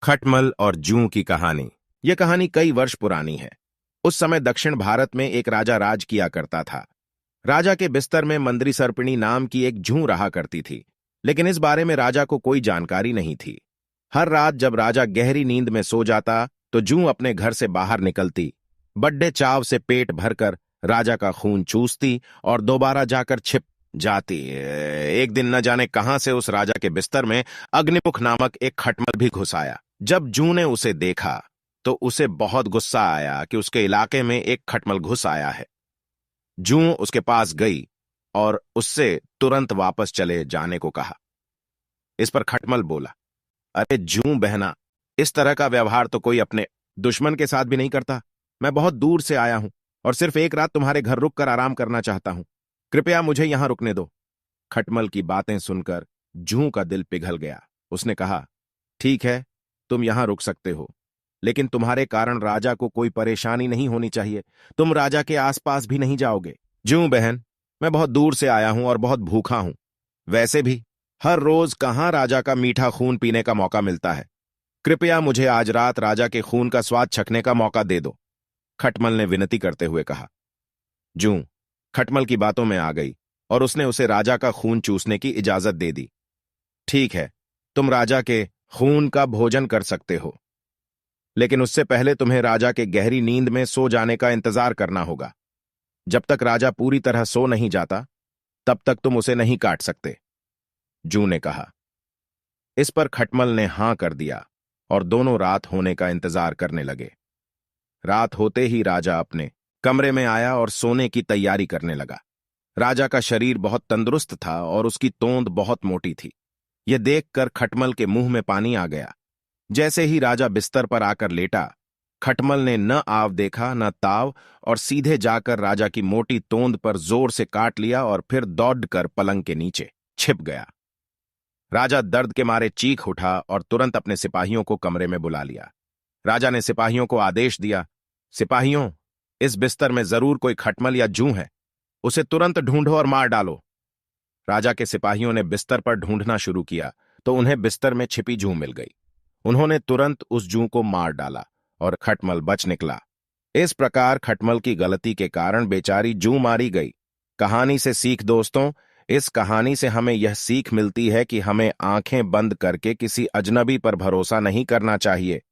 खटमल और जूं की कहानी। यह कहानी कई वर्ष पुरानी है। उस समय दक्षिण भारत में एक राजा राज किया करता था। राजा के बिस्तर में मंदरी सर्पिणी नाम की एक जूं रहा करती थी, लेकिन इस बारे में राजा को कोई जानकारी नहीं थी। हर रात जब राजा गहरी नींद में सो जाता तो जूं अपने घर से बाहर निकलती, बड्डे चाव से पेट भरकर राजा का खून चूसती और दोबारा जाकर छिप जाती। एक दिन न जाने कहां से उस राजा के बिस्तर में अग्निमुख नामक एक खटमल भी घुस आया। जब जूं ने उसे देखा तो उसे बहुत गुस्सा आया कि उसके इलाके में एक खटमल घुस आया है। जूं उसके पास गई और उससे तुरंत वापस चले जाने को कहा। इस पर खटमल बोला, अरे जूं बहना, इस तरह का व्यवहार तो कोई अपने दुश्मन के साथ भी नहीं करता। मैं बहुत दूर से आया हूं और सिर्फ एक रात तुम्हारे घर रुककर आराम करना चाहता हूं। कृपया मुझे यहां रुकने दो। खटमल की बातें सुनकर जूं का दिल पिघल गया। उसने कहा, ठीक है, तुम यहां रुक सकते हो, लेकिन तुम्हारे कारण राजा को कोई परेशानी नहीं होनी चाहिए। तुम राजा के आसपास भी नहीं जाओगे। जूं बहन, मैं बहुत दूर से आया हूं और बहुत भूखा हूं। वैसे भी हर रोज कहां राजा का मीठा खून पीने का मौका मिलता है। कृपया मुझे आज रात राजा के खून का स्वाद चखने का मौका दे दो। खटमल ने विनती करते हुए कहा। जूं खटमल की बातों में आ गई और उसने उसे राजा का खून चूसने की इजाजत दे दी। ठीक है, तुम राजा के खून का भोजन कर सकते हो, लेकिन उससे पहले तुम्हें राजा के गहरी नींद में सो जाने का इंतजार करना होगा। जब तक राजा पूरी तरह सो नहीं जाता तब तक तुम उसे नहीं काट सकते, जूं ने कहा। इस पर खटमल ने हां कर दिया और दोनों रात होने का इंतजार करने लगे। रात होते ही राजा अपने कमरे में आया और सोने की तैयारी करने लगा। राजा का शरीर बहुत तंदुरुस्त था और उसकी तोंद बहुत मोटी थी। यह देखकर खटमल के मुंह में पानी आ गया। जैसे ही राजा बिस्तर पर आकर लेटा, खटमल ने न आव देखा न ताव और सीधे जाकर राजा की मोटी तोंद पर जोर से काट लिया और फिर दौड़कर पलंग के नीचे छिप गया। राजा दर्द के मारे चीख उठा और तुरंत अपने सिपाहियों को कमरे में बुला लिया। राजा ने सिपाहियों को आदेश दिया, सिपाहियों, इस बिस्तर में जरूर कोई खटमल या जूं है। उसे तुरंत ढूंढो और मार डालो। राजा के सिपाहियों ने बिस्तर पर ढूंढना शुरू किया तो उन्हें बिस्तर में छिपी जूं मिल गई। उन्होंने तुरंत उस जूं को मार डाला और खटमल बच निकला। इस प्रकार खटमल की गलती के कारण बेचारी जूं मारी गई। कहानी से सीख दोस्तों, इस कहानी से हमें यह सीख मिलती है कि हमें आंखें बंद करके किसी अजनबी पर भरोसा नहीं करना चाहिए।